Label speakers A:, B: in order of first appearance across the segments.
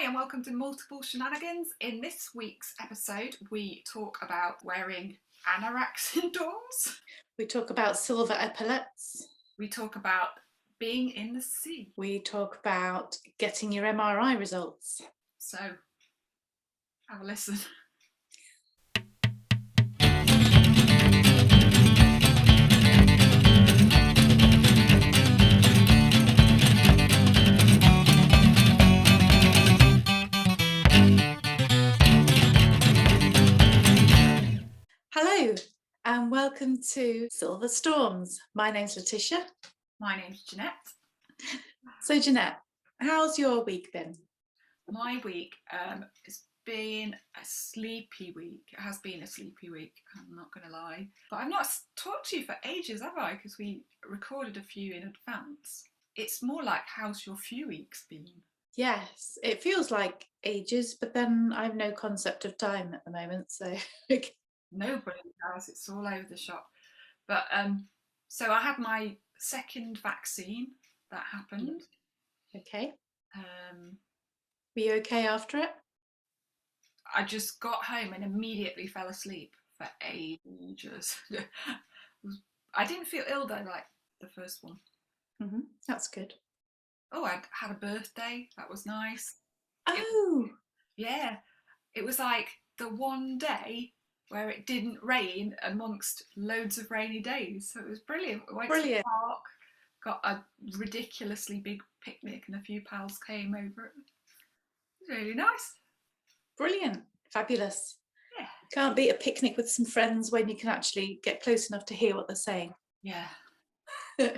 A: and welcome to Multiple Shenanigans. In this week's episode, we talk about wearing anoraks indoors.
B: We talk about silver epaulets.
A: We talk about being in the sea.
B: We talk about getting your MRI results.
A: So, have a listen.
B: Hello and welcome to Silver Storms. My name's Lytisha.
A: My name's Jeanette.
B: So Jeanette, how's your week been?
A: My week has been a sleepy week. It has been a sleepy week, I'm not going to lie. But I've not talked to you for ages, have I? Because we recorded a few in advance. It's more like, how's your few weeks been?
B: Yes, it feels like ages, but then I have no concept of time at the moment, so...
A: Nobody does, it's all over the shop. But so I had my second vaccine that happened.
B: Okay.
A: Were
B: you okay after it?
A: I just got home and immediately fell asleep for ages. I didn't feel ill though, like the first one.
B: That's good.
A: Oh, I had a birthday, that was nice.
B: Oh!
A: Yeah, it was like the one day where it didn't rain amongst loads of rainy days. So it was brilliant. We went to the park, got a ridiculously big picnic and a few pals came over. It was really nice.
B: Brilliant. Fabulous.
A: Yeah.
B: Can't beat a picnic with some friends when you can actually get close enough to hear what they're saying.
A: Yeah. You've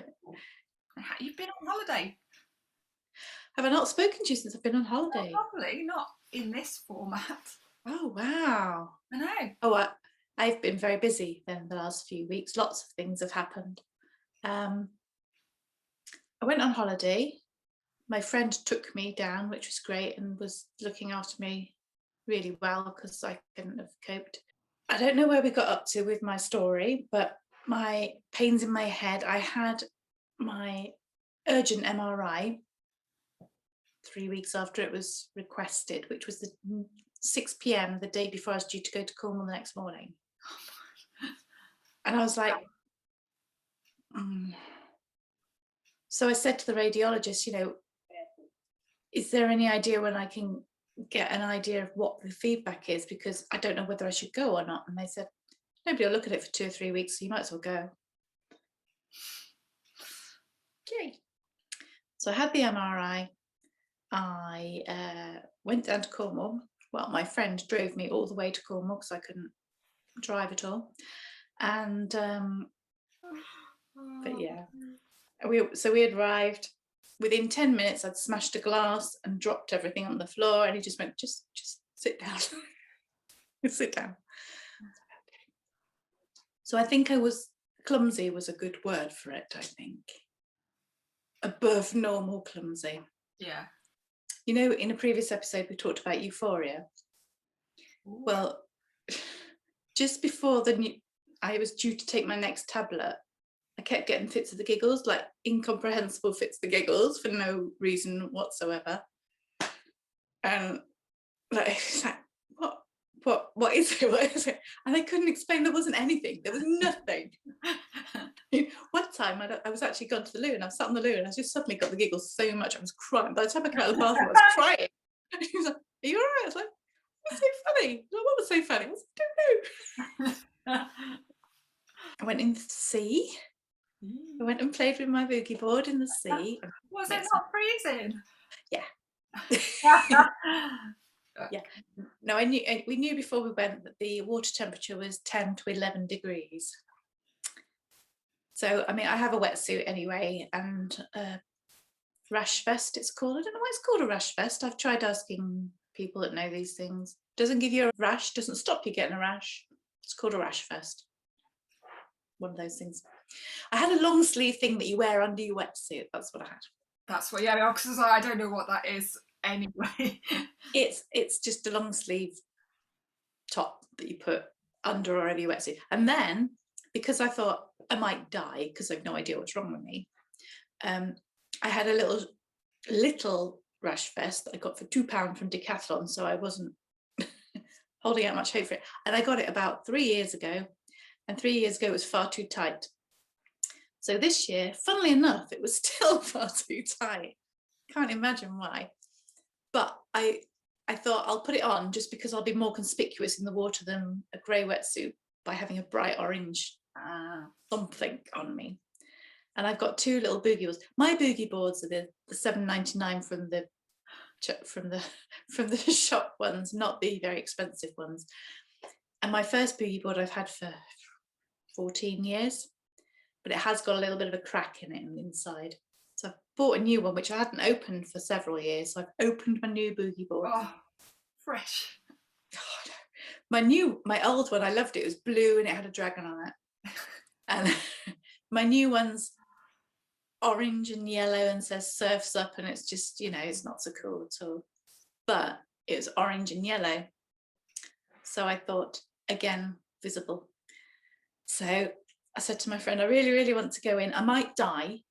A: been on holiday.
B: Have I not spoken to you since I've been on holiday?
A: Probably not in this format.
B: Oh, wow.
A: I know.
B: Oh, I've been very busy then the last few weeks. Lots of things have happened. I went on holiday. My friend took me down, which was great, and was looking after me really well because I couldn't have coped. I don't know where we got up to with my story, but my pains in my head, I had my urgent MRI 3 weeks after it was requested, which was the 6 p.m. the day before I was due to go to Cornwall the next morning. And I was like, So I said to the radiologist, is there any idea when I can get an idea of what the feedback is? Because I don't know whether I should go or not. And they said, nobody will look at it for 2 or 3 weeks, so you might as well go. Okay. So I had the MRI. I went down to Cornwall. Well, my friend drove me all the way to Cornwall because I couldn't drive at all. And but yeah, we had arrived. Within 10 minutes, I'd smashed a glass and dropped everything on the floor, and he just went, just sit down. Sit down. So I think clumsy was a good word for it, I think. Above normal clumsy.
A: Yeah.
B: In a previous episode, we talked about euphoria. Ooh. Well, just before I was due to take my next tablet, I kept getting fits of the giggles, like incomprehensible fits of the giggles for no reason whatsoever. And it's like, what is it? What is it? And I couldn't explain. There wasn't anything. There was nothing. One time I was actually gone to the loo, and I was sat on the loo, and I just suddenly got the giggles so much I was crying. By the time I came out of the bathroom, I was crying. And he was like, "Are you all right?" I was like, "What's so funny?" Like, what was so funny? I was like, I don't know. I went in the sea. I went and played with my boogie board in the sea.
A: Was it not freezing?
B: Yeah. Yeah. No, we knew before we went that the water temperature was 10 to 11 degrees. So, I mean, I have a wetsuit anyway, and a rash vest, it's called. I don't know why it's called a rash vest. I've tried asking people that know these things. Doesn't give you a rash, doesn't stop you getting a rash. It's called a rash vest. One of those things. I had a long sleeve thing that you wear under your wetsuit. That's what I had.
A: That's what, yeah, because I don't know what that is anyway.
B: It's just a long sleeve top that you put under or over your wetsuit. And then, because I thought I might die because I've no idea what's wrong with me, I had a little rash vest that I got for £2 from Decathlon, so I wasn't holding out much hope for it. And I got it about 3 years ago, and 3 years ago it was far too tight. So this year, funnily enough, it was still far too tight. Can't imagine why. But I thought I'll put it on just because I'll be more conspicuous in the water than a grey wetsuit by having a bright orange something on me. And I've got 2 little boogie boards. My boogie boards are the £7.99 from the shop ones, not the very expensive ones. And my first boogie board I've had for 14 years, but it has got a little bit of a crack in it on the inside. So I've bought a new one, which I hadn't opened for several years. So I've opened my new boogie board.
A: Oh, fresh.
B: Oh, my old one, I loved it. It was blue and it had a dragon on it. And my new one's orange and yellow and says surfs up, and it's just, you know, it's not so cool at all. But it was orange and yellow. So I thought, again, visible. So I said to my friend, I really, really want to go in. I might die.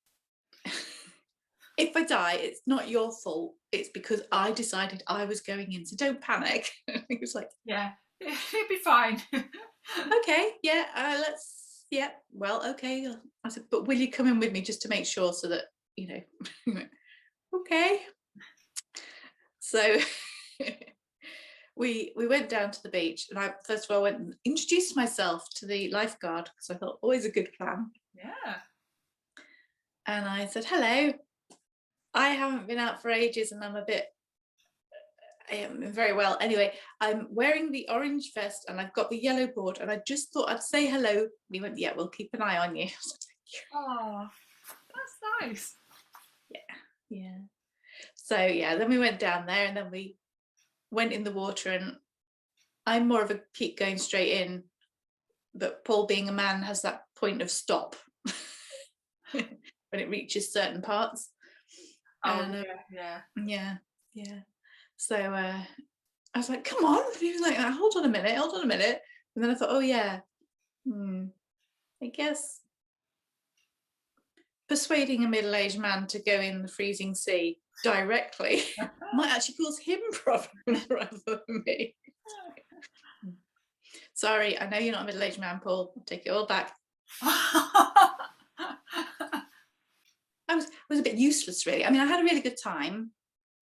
B: If I die, it's not your fault. It's because I decided I was going in. So don't panic. He was like,
A: yeah, it'll be fine.
B: Okay, yeah, yeah, well, okay. I said, but will you come in with me just to make sure, so that, you know, okay. So we went down to the beach, and I first of all went and introduced myself to the lifeguard, because I thought always a good plan.
A: Yeah.
B: And I said, hello, I haven't been out for ages and I haven't been very well. Anyway, I'm wearing the orange vest and I've got the yellow board, and I just thought I'd say hello. And he went, yeah, we'll keep an eye on you. So, thank you.
A: Oh, that's nice.
B: Yeah. So yeah, then we went down there, and then we went in the water, and I'm more of a keep going straight in, but Paul, being a man, has that point of stop when it reaches certain parts.
A: Oh,
B: and,
A: yeah.
B: So I was like, come on. And he was like, hold on a minute. And then I thought, oh yeah, I guess persuading a middle-aged man to go in the freezing sea directly might actually cause him problems rather than me. Sorry, I know you're not a middle-aged man, Paul. I'll take it all back. I was a bit useless, really. I mean, I had a really good time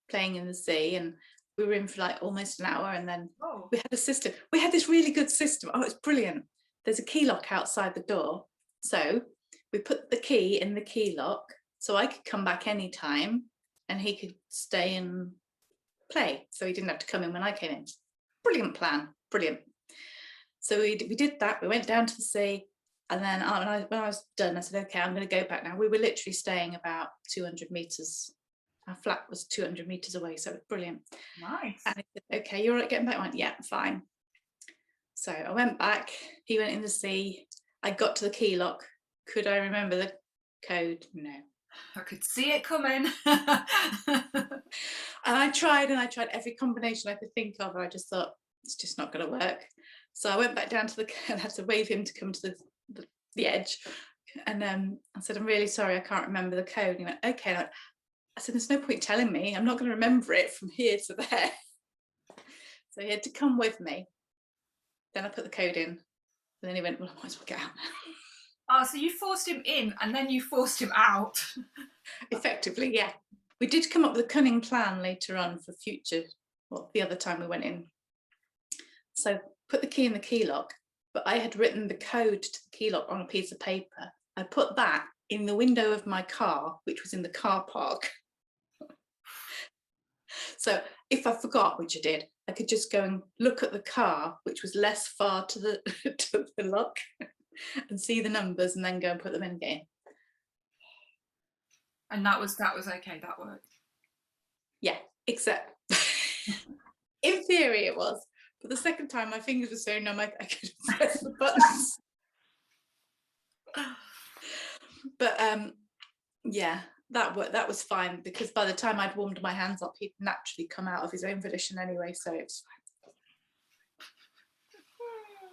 B: playing in the sea, and we were in for like almost an hour, and then we had a system. We had this really good system. Oh, it's brilliant. There's a key lock outside the door. So we put the key in the key lock, so I could come back anytime and he could stay and play. So he didn't have to come in when I came in. Brilliant plan, brilliant. So we did that. We went down to the sea, and then when I was done, I said, okay, I'm going to go back now. We were literally staying about 200 meters. Our flat was 200 meters away, so it was brilliant.
A: Nice.
B: And he said, okay, you're all right getting back? I went, yeah, fine. So I went back, he went in the sea, I got to the key lock. Could I remember the code? No.
A: I could see it coming.
B: And I tried every combination I could think of, and I just thought, it's just not going to work. So I went back down to and had to wave him to come to the edge. And I said, I'm really sorry, I can't remember the code. And he went, okay. I said, there's no point telling me, I'm not going to remember it from here to there. So he had to come with me. Then I put the code in, and then he went, well, I might as well get out now.
A: Oh, so you forced him in and then you forced him out.
B: Effectively, yeah. We did come up with a cunning plan later on for future, well, the other time we went in. So put the key in the key lock, but I had written the code to the key lock on a piece of paper. I put that in the window of my car, which was in the car park. So if I forgot, which I did, I could just go and look at the car, which was less far to the to the lock, and see the numbers, and then go and put them in again.
A: And that was okay. That worked.
B: Yeah, except in theory it was, but the second time my fingers were so numb I could press the buttons. But yeah, that was fine, because by the time I'd warmed my hands up, he'd naturally come out of his own volition anyway, so it was fine.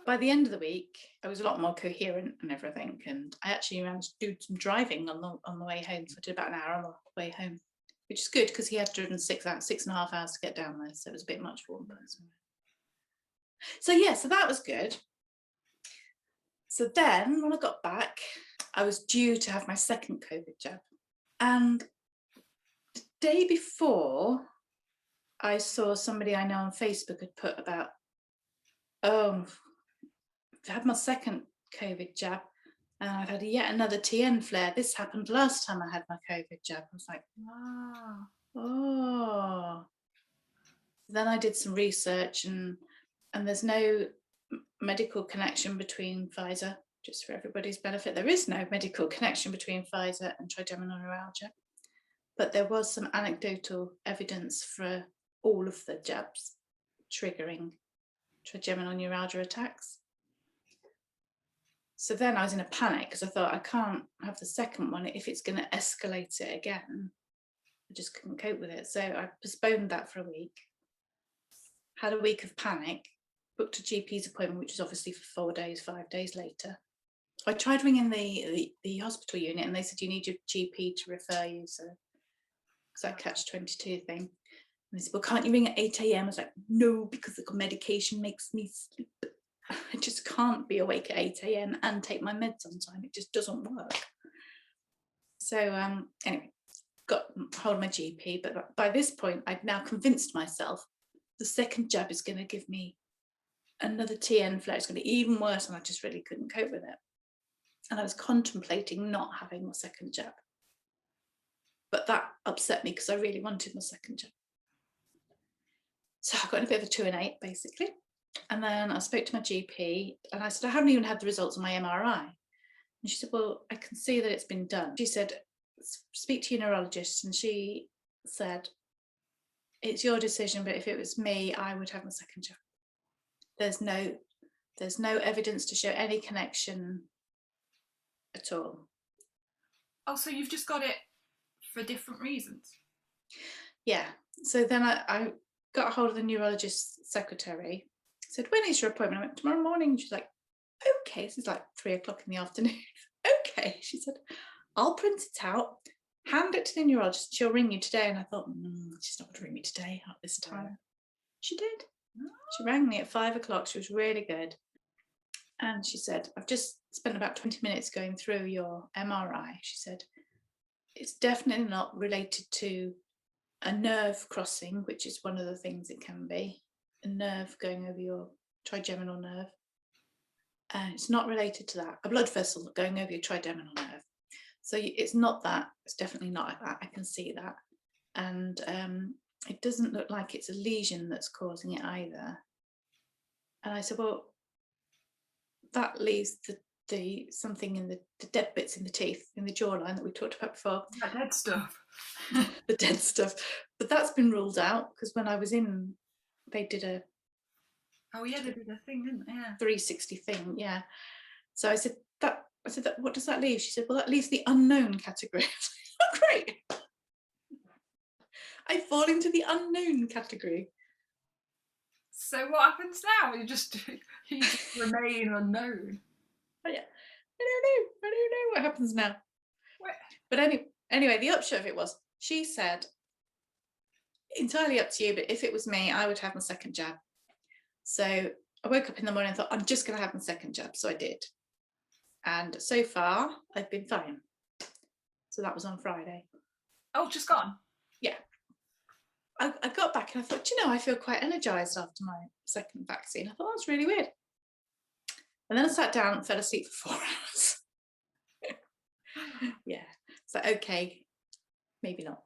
B: By the end of the week, I was a lot more coherent and everything, and I actually managed to do some driving on the way home. So I did about an hour on the way home, which is good because he had driven 6.5 hours to get down there, so it was a bit much for one person. So yeah, so that was good. So then when I got back, I was due to have my second COVID jab. And the day before, I saw somebody I know on Facebook had put about, oh, I've had my second COVID jab and I've had yet another TN flare. This happened last time I had my COVID jab. I was like, oh. Then I did some research and there's no medical connection between Pfizer, just for everybody's benefit. There is no medical connection between Pfizer and trigeminal neuralgia, but there was some anecdotal evidence for all of the jabs triggering trigeminal neuralgia attacks. So then I was in a panic because I thought I can't have the second one if it's going to escalate it again. I just couldn't cope with it. So I postponed that for a week, had a week of panic, booked a GP's appointment, which was obviously for 4 days, 5 days later. I tried ringing the hospital unit and they said, you need your GP to refer you. So it's that catch-22 thing. And they said, well, can't you ring at 8 a.m? I was like, no, because the medication makes me sleep. I just can't be awake at 8 a.m. and take my meds on time. It just doesn't work. So anyway, got hold of my GP, but by this point, I'd now convinced myself the second jab is going to give me another TN flare. It's going to be even worse, and I just really couldn't cope with it. And I was contemplating not having my second jab. But that upset me because I really wanted my second jab. So I got in a bit of a 2 and 8, basically. And then I spoke to my GP and I said, I haven't even had the results of my MRI. And she said, well, I can see that it's been done. She said, speak to your neurologist. And she said, it's your decision, but if it was me, I would have my second jab. There's no evidence to show any connection at all.
A: Oh, so you've just got it for different reasons?
B: Yeah. So then I got a hold of the neurologist's secretary. I said, when is your appointment? I went, tomorrow morning. She's like, okay. This is like 3 o'clock in the afternoon. Okay. She said, I'll print it out, hand it to the neurologist. She'll ring you today. And I thought, she's not going to ring me today at this time. She did. She rang me at 5 o'clock. She was really good. And she said, I've just spent about 20 minutes going through your MRI. She said, it's definitely not related to a nerve crossing, which is one of the things it can be, a nerve going over your trigeminal nerve. And it's not related to that, a blood vessel going over your trigeminal nerve. So it's not that, it's definitely not that, I can see that. And it doesn't look like it's a lesion that's causing it either. And I said, well, that leaves the something in the dead bits in the teeth, in the jawline that we talked about before.
A: That dead stuff.
B: The dead stuff. But that's been ruled out because when I was in, they did a
A: they did a thing, didn't they? Yeah.
B: 360 thing, yeah. So I said, what does that leave? She said, well, that leaves the unknown category. Oh, great. I fall into the unknown category.
A: So what happens now? You just remain unknown.
B: Oh yeah, I don't know what happens now.
A: What?
B: But anyway, the upshot of it was, she said, entirely up to you, but if it was me, I would have my second jab. So I woke up in the morning and thought, I'm just going to have my second jab. So I did. And so far, I've been fine. So that was on Friday.
A: Oh, just gone?
B: Yeah. I got back and I thought, I feel quite energized after my second vaccine. I thought, that's really weird. And then I sat down and fell asleep for 4 hours. Yeah. So, okay, maybe not.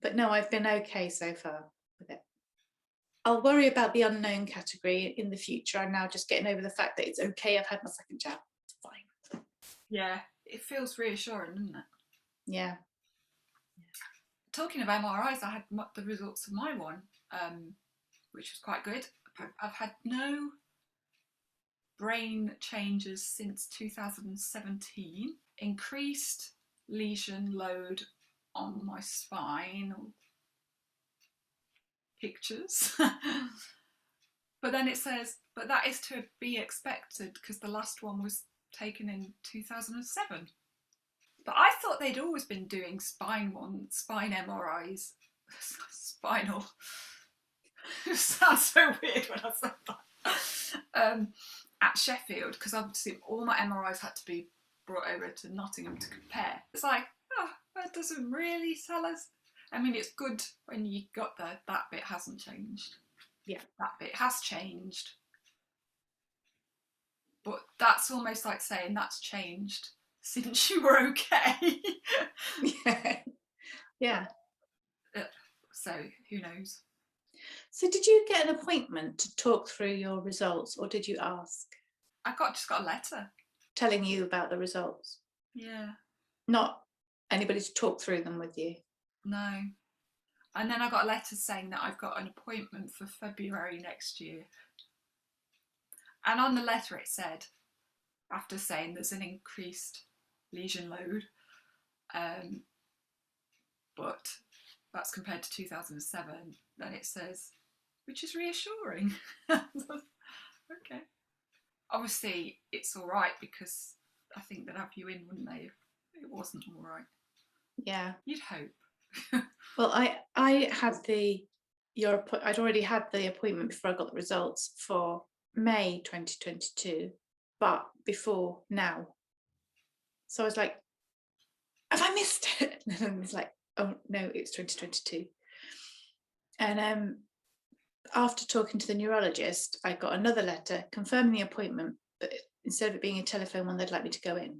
B: But no, I've been okay so far with it. I'll worry about the unknown category in the future. I'm now just getting over the fact that it's okay. I've had my second jab. It's fine.
A: Yeah, it feels reassuring, doesn't it?
B: Yeah.
A: Talking of MRIs, I had the results of my one, which was quite good. I've had no brain changes since 2017. Increased lesion load on my spine. Pictures. But then it says, but that is to be expected because the last one was taken in 2007. But I thought they'd always been doing spine MRIs. Spinal. It sounds so weird when I said that. At Sheffield, because obviously all my MRIs had to be brought over to Nottingham to compare. It's like, oh, that doesn't really tell us. I mean, it's good when you got there, that bit hasn't changed.
B: Yeah.
A: That bit has changed. But that's almost like saying that's changed since you were okay.
B: Yeah. Yeah.
A: So who knows?
B: So did you get an appointment to talk through your results, or did you ask?
A: I just got a letter.
B: Telling you about the results?
A: Yeah.
B: Not anybody to talk through them with you?
A: No. And then I got a letter saying that I've got an appointment for February next year. And on the letter it said, after saying there's an increased lesion load, but that's compared to 2007, then it says, which is reassuring. Okay. Obviously, it's all right because I think they'd have you in, wouldn't they, if it wasn't all right?
B: Yeah.
A: You'd hope.
B: Well, I had I'd already had the appointment before I got the results for May 2022, but before now. So I was like, have I missed it? And it's like, oh no, it's 2022. And after talking to the neurologist, I got another letter confirming the appointment, but instead of it being a telephone one, they'd like me to go in.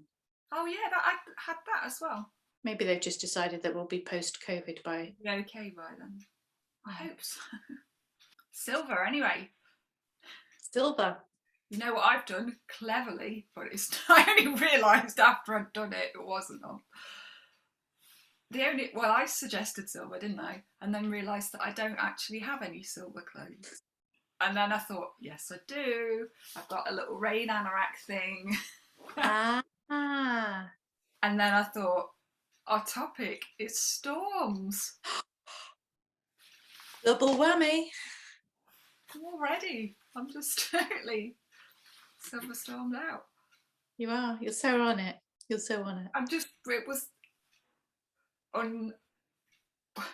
A: Oh yeah, I had that as well.
B: Maybe they've just decided that we'll be post-COVID by...
A: Be okay by then. I hope so. Silver, anyway.
B: Silver.
A: You know what I've done? Cleverly, but I only realised after I'd done it, it wasn't on. I suggested silver, didn't I? And then realised that I don't actually have any silver clothes. And then I thought, yes, I do. I've got a little rain anorak thing.
B: Ah.
A: And then I thought, our topic is storms.
B: Double whammy.
A: Already. I'm just totally silver stormed out.
B: You are. You're so on it. You're so on it.
A: It was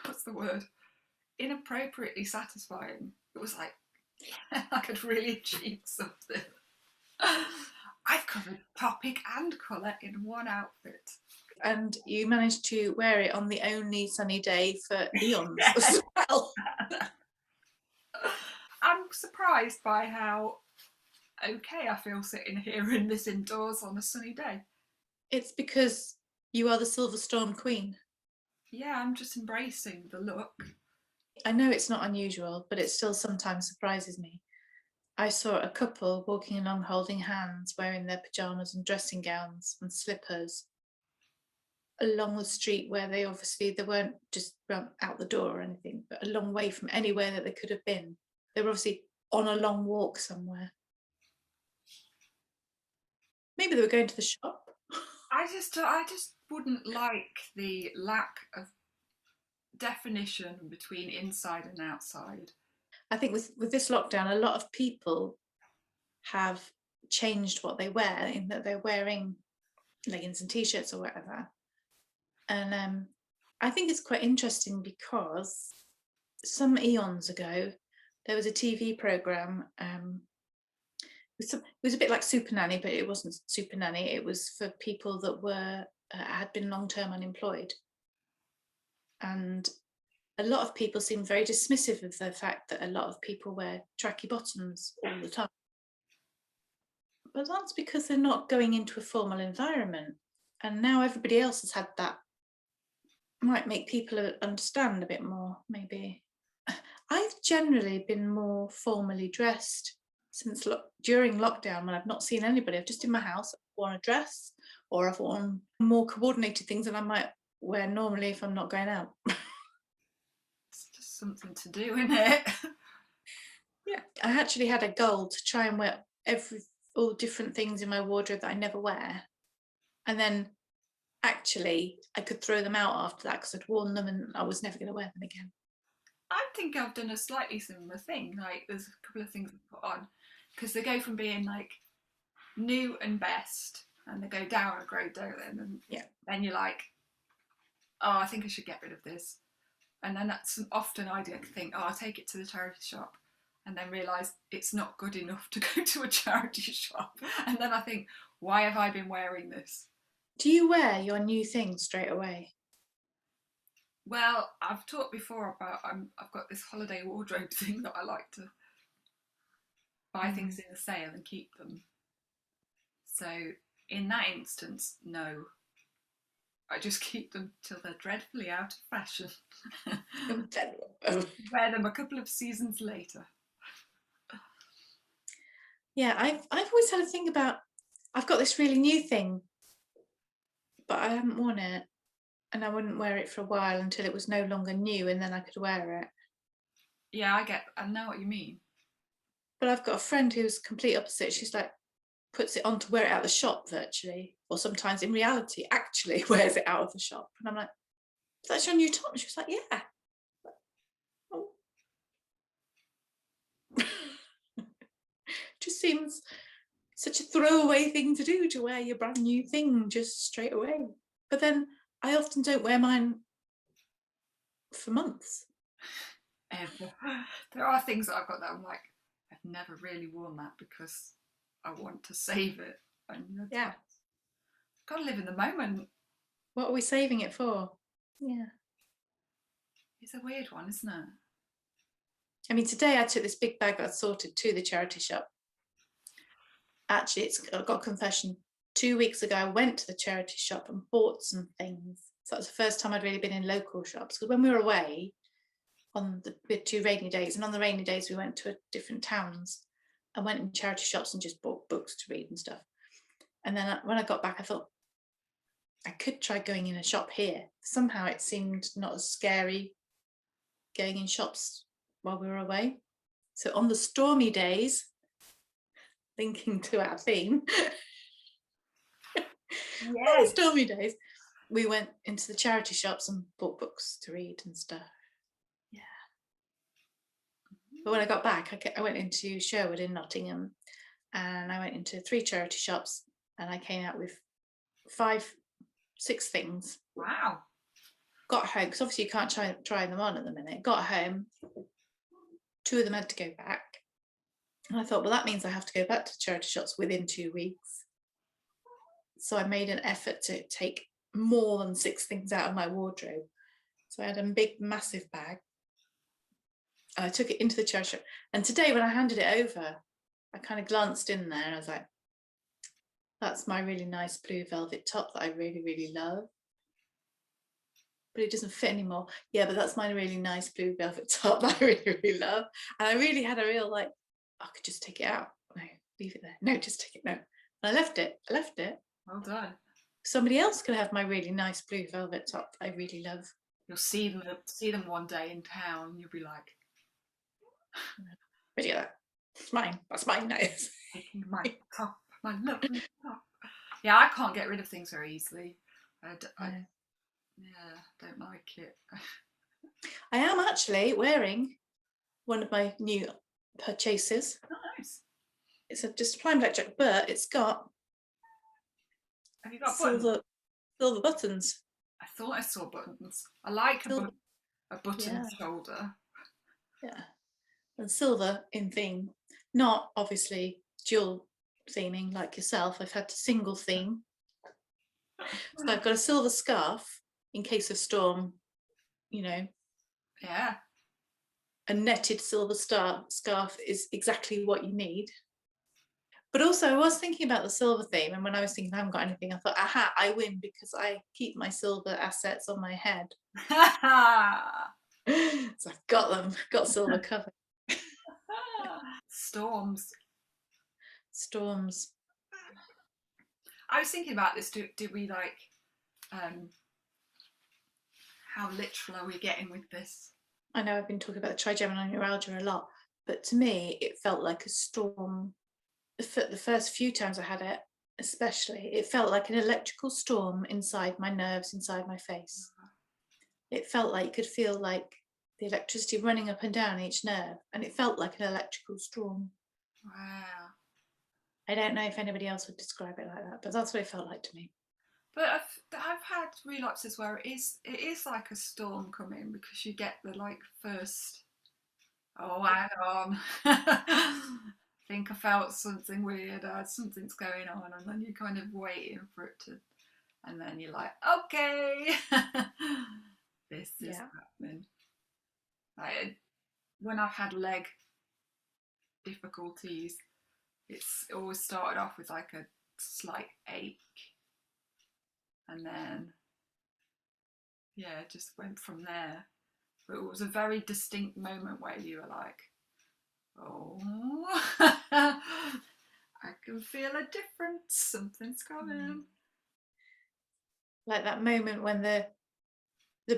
A: what's the word? Inappropriately satisfying. It was like, yeah, I could really achieve something. I've covered topic and colour in one outfit.
B: And you managed to wear it on the only sunny day for eons as well.
A: I'm surprised by how okay I feel sitting here in this indoors on a sunny day.
B: It's because you are the Silver Storm Queen.
A: Yeah, I'm just embracing the look.
B: I know it's not unusual, but it still sometimes surprises me. I saw a couple walking along holding hands, wearing their pyjamas and dressing gowns and slippers along the street where they weren't just out the door or anything, but a long way from anywhere that they could have been. They were obviously on a long walk somewhere. Maybe they were going to the shop.
A: I just wouldn't like the lack of definition between inside and outside.
B: I think with this lockdown, a lot of people have changed what they wear, in that they're wearing leggings and t-shirts or whatever. And I think it's quite interesting because some eons ago, there was a TV programme. It was a bit like Super Nanny, but it wasn't Super Nanny. It was for people that had been long-term unemployed. And a lot of people seemed very dismissive of the fact that a lot of people wear tracky bottoms all the time. But that's because they're not going into a formal environment. And now everybody else has had that. Might make people understand a bit more, maybe. I've generally been more formally dressed since during lockdown, when I've not seen anybody. I've just in my house, I've worn a dress, or I've worn more coordinated things than I might wear normally if I'm not going out.
A: It's just something to do, isn't it?
B: Yeah, I actually had a goal to try and wear all different things in my wardrobe that I never wear, and then actually I could throw them out after that because I'd worn them and I was never going to wear them again.
A: I think I've done a slightly similar thing. Like, there's a couple of things I put on because they go from being like new and best and they go down a grade, don't they? And then,
B: yeah.
A: Then you're like, oh, I think I should get rid of this. And then that's often I think, oh, I'll take it to the charity shop, and then realise it's not good enough to go to a charity shop. And then I think, why have I been wearing this?
B: Do you wear your new things straight away?
A: Well, I've talked before about I've got this holiday wardrobe thing that I like to buy things in a sale and keep them. So in that instance, no. I just keep them till they're dreadfully out of fashion. Wear them a couple of seasons later.
B: Yeah, I've always had a thing about, I've got this really new thing, but I haven't worn it, and I wouldn't wear it for a while until it was no longer new, and then I could wear it.
A: Yeah, I know what you mean.
B: But I've got a friend who's complete opposite. She's like, puts it on to wear it out of the shop virtually, or sometimes in reality actually wears it out of the shop. And I'm like, that's your new top? And she was like, yeah. Oh. Just seems such a throwaway thing to do, to wear your brand new thing just straight away. But then I often don't wear mine for months.
A: Ever. There are things that I've got that I'm like, I've never really worn that because I want to save it. And
B: yeah,
A: got to live in the moment.
B: What are we saving it for? Yeah,
A: it's a weird one, isn't it?
B: I mean, today I took this big bag that I sorted to the charity shop. Actually, I've got a confession. 2 weeks ago, I went to the charity shop and bought some things. So that was the first time I'd really been in local shops. Because when we were away, we had 2 rainy days, and on the rainy days we went to different towns and went in charity shops and just bought books to read and stuff. And then when I got back, I thought I could try going in a shop here. Somehow it seemed not as scary going in shops while we were away. So on the stormy days, linking to our theme, on the stormy days, we went into the charity shops and bought books to read and stuff. Yeah. But when I got back, I went into Sherwood in Nottingham, and I went into 3 charity shops, and I came out with 6 things.
A: Wow.
B: Got home, because obviously you can't try them on at the minute. Got home, 2 of them had to go back. And I thought, well, that means I have to go back to charity shops within 2 weeks. So I made an effort to take more than 6 things out of my wardrobe. So I had a big, massive bag. And I took it into the charity shop. And today when I handed it over, I kind of glanced in there and I was like, that's my really nice blue velvet top that I really, really love. But it doesn't fit anymore. Yeah, but that's my really nice blue velvet top that I really, really love. And I really had a real like, I could just take it out. No, leave it there. No, just take it. No. And I left it.
A: Well done.
B: Somebody else could have my really nice blue velvet top that I really love.
A: You'll see them one day in town. You'll be like,
B: but yeah, it's mine. That's mine now.
A: Taking my top, my lovely top. Yeah, I can't get rid of things very easily. I don't like it.
B: I am actually wearing one of my new purchases.
A: Oh, nice.
B: It's just a plain black jacket, but it's got,
A: have you got
B: silver buttons?
A: I thought I saw buttons. I like a button shoulder.
B: Yeah, and silver in theme, not obviously dual theming like yourself. I've had to single theme. So I've got a silver scarf in case of storm, you know.
A: Yeah.
B: A netted silver scarf is exactly what you need. But also I was thinking about the silver theme, and when I was thinking I haven't got anything, I thought, aha, I win because I keep my silver assets on my head. So I've got them, got silver cover.
A: Storms. I was thinking about this. Do we like, how literal are we getting with this?
B: I know I've been talking about the trigeminal neuralgia a lot, but to me it felt like a storm. The first few times I had it, especially, it felt like an electrical storm inside my nerves, inside my face. It felt like you could feel like the electricity running up and down each nerve, and it felt like an electrical storm.
A: Wow.
B: I don't know if anybody else would describe it like that, but that's what it felt like to me.
A: But I've had relapses where it is like a storm coming, because you get the like first, oh hang on, I think I felt something weird, something's going on, and then you're kind of waiting for it to, and then you're like, okay, this is happening. When I've had leg difficulties, it's always started off with like a slight ache, and then it just went from there. But it was a very distinct moment where you were like, oh, I can feel a difference, something's coming.
B: Like that moment when the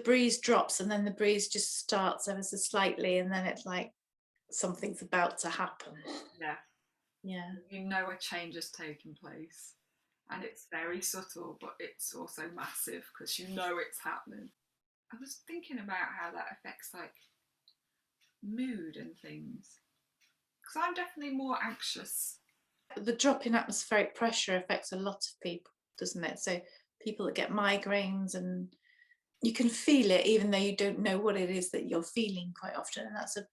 B: breeze drops and then the breeze just starts ever so slightly, and then it's like something's about to happen. Yeah.
A: You know a change has taken place, and it's very subtle, but it's also massive because you know it's happening. I was thinking about how that affects like mood and things, because I'm definitely more anxious.
B: The drop in atmospheric pressure affects a lot of people, doesn't it? So people that get migraines, and you can feel it even though you don't know what it is that you're feeling quite often, and that's a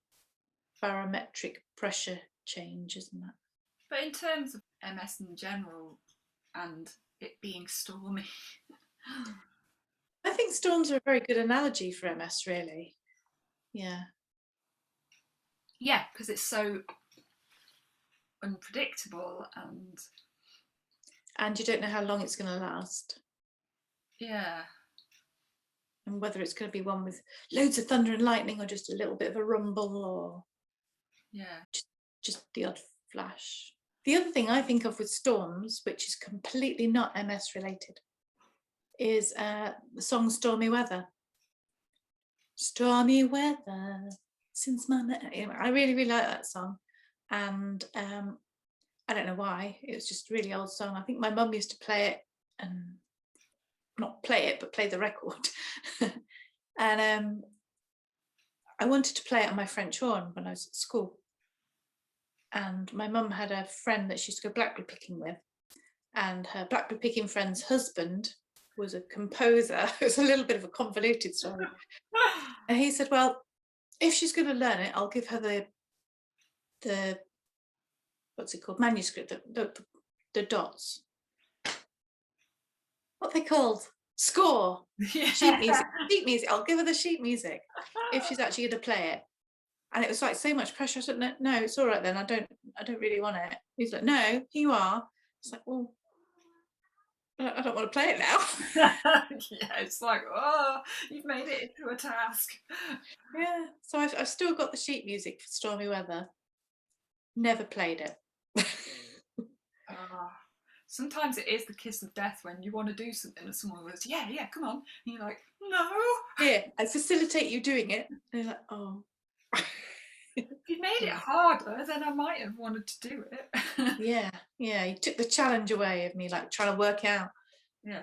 B: barometric pressure change, isn't that?
A: But in terms of MS in general and it being stormy,
B: I think storms are a very good analogy for MS, really. Yeah,
A: because it's so unpredictable,
B: and you don't know how long it's going to last.
A: Yeah.
B: And whether it's going to be one with loads of thunder and lightning, or just a little bit of a rumble, or just the odd flash. The other thing I think of with storms, which is completely not MS related, is the song Stormy Weather. Stormy weather since my... I really, really like that song. And I don't know why. It was just a really old song. I think my mum used to play it, and not play it, but play the record. And I wanted to play it on my French horn when I was at school. And my mum had a friend that she used to go blackberry picking with, and her blackberry picking friend's husband was a composer. It was a little bit of a convoluted story. And he said, well, if she's going to learn it, I'll give her the what's it called, manuscript, the dots. What are they called? Score. Sheet music. I'll give her the sheet music if she's actually going to play it. And it was like so much pressure. I said, no, it's all right then. I don't really want it. He's like, no, here you are. It's like, well, I don't want to play it now.
A: It's like, oh, you've made it into a task.
B: Yeah, so I've still got the sheet music for Stormy Weather. Never played it.
A: Sometimes it is the kiss of death when you want to do something and someone goes, yeah, come on. And you're like, no.
B: Here, I facilitate you doing it. And you're like, oh.
A: If you made it harder, then I might have wanted to do it.
B: Yeah, you took the challenge away of me, like trying to work out.
A: Yeah.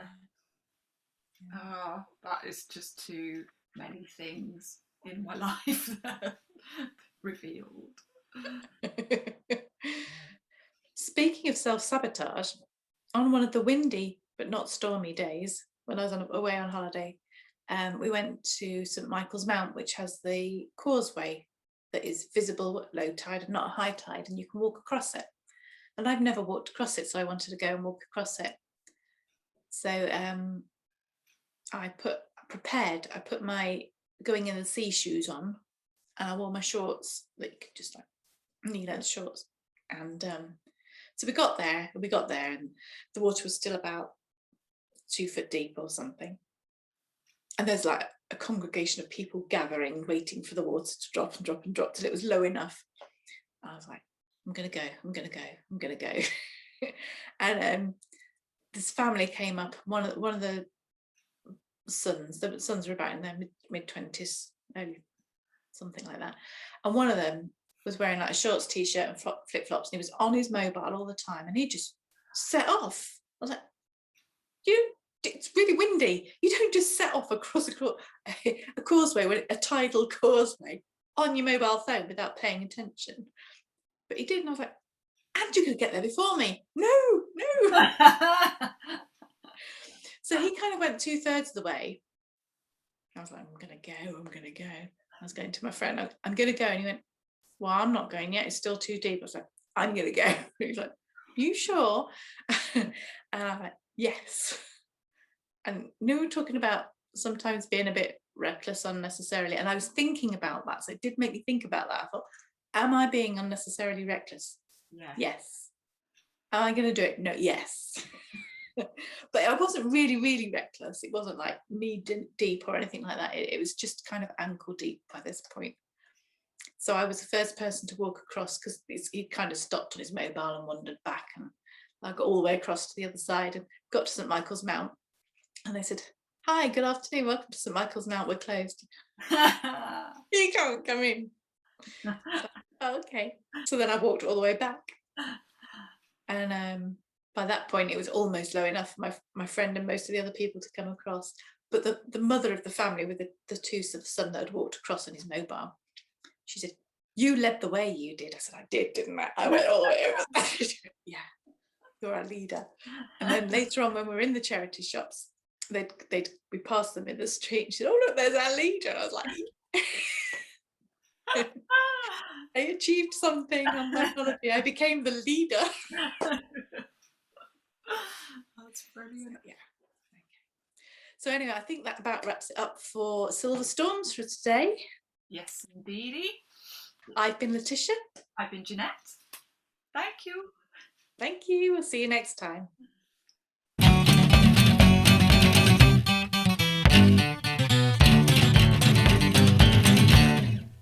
A: Oh, that is just too many things in my life that revealed.
B: Speaking of self-sabotage, on one of the windy but not stormy days when I was away on holiday, we went to St Michael's Mount, which has the causeway that is visible at low tide and not at high tide, and you can walk across it. And I've never walked across it, so I wanted to go and walk across it. So I put my going in the sea shoes on, and I wore my shorts, like just like knee-length shorts. And so we got there, and the water was still about 2 foot deep or something. And there's like a congregation of people gathering, waiting for the water to drop and drop and drop till it was low enough. I was like, I'm gonna go. And this family came up. One of the sons were about in their mid-20s, early, something like that. And one of them was wearing like a shorts t-shirt and flip-flops, and he was on his mobile all the time, and he just set off. I was like, it's really windy. You don't just set off across a causeway, a tidal causeway, on your mobile phone without paying attention. But he did, and I was like, and you're going to get there before me. No. So he kind of went 2/3 of the way. I was like, I'm going to go. I was going to my friend, I'm going to go. And he went, well, I'm not going yet. It's still too deep. I was like, I'm going to go. He's like, you sure? And I'm like, yes. And we were talking about sometimes being a bit reckless unnecessarily. And I was thinking about that. So it did make me think about that. I thought, am I being unnecessarily reckless? Yes. Am I going to do it? No, yes. But I wasn't really reckless. It wasn't like knee deep or anything like that. It was just kind of ankle deep by this point. So I was the first person to walk across, because he kind of stopped on his mobile and wandered back, and I got all the way across to the other side and got to St Michael's Mount, and they said, hi, good afternoon, welcome to St Michael's Mount, we're closed. You can't come in. So, oh, okay. So then I walked all the way back, and by that point it was almost low enough for my friend and most of the other people to come across. But the mother of the family, with the two sort of son that had walked across on his mobile, she said, you led the way, you did. I said, I did, didn't I? I went all the way over there. Yeah, you're our leader. And then later on, when we were in the charity shops, we passed them in the street. She said, oh, look, there's our leader. And I was like, I achieved something on my holiday. I became the leader.
A: That's brilliant.
B: Yeah. Okay. So anyway, I think that about wraps it up for Silver Storms for today.
A: Yes, indeedy.
B: I've been Lytisha.
A: I've been Jeanette. Thank you.
B: Thank you. We'll see you next time.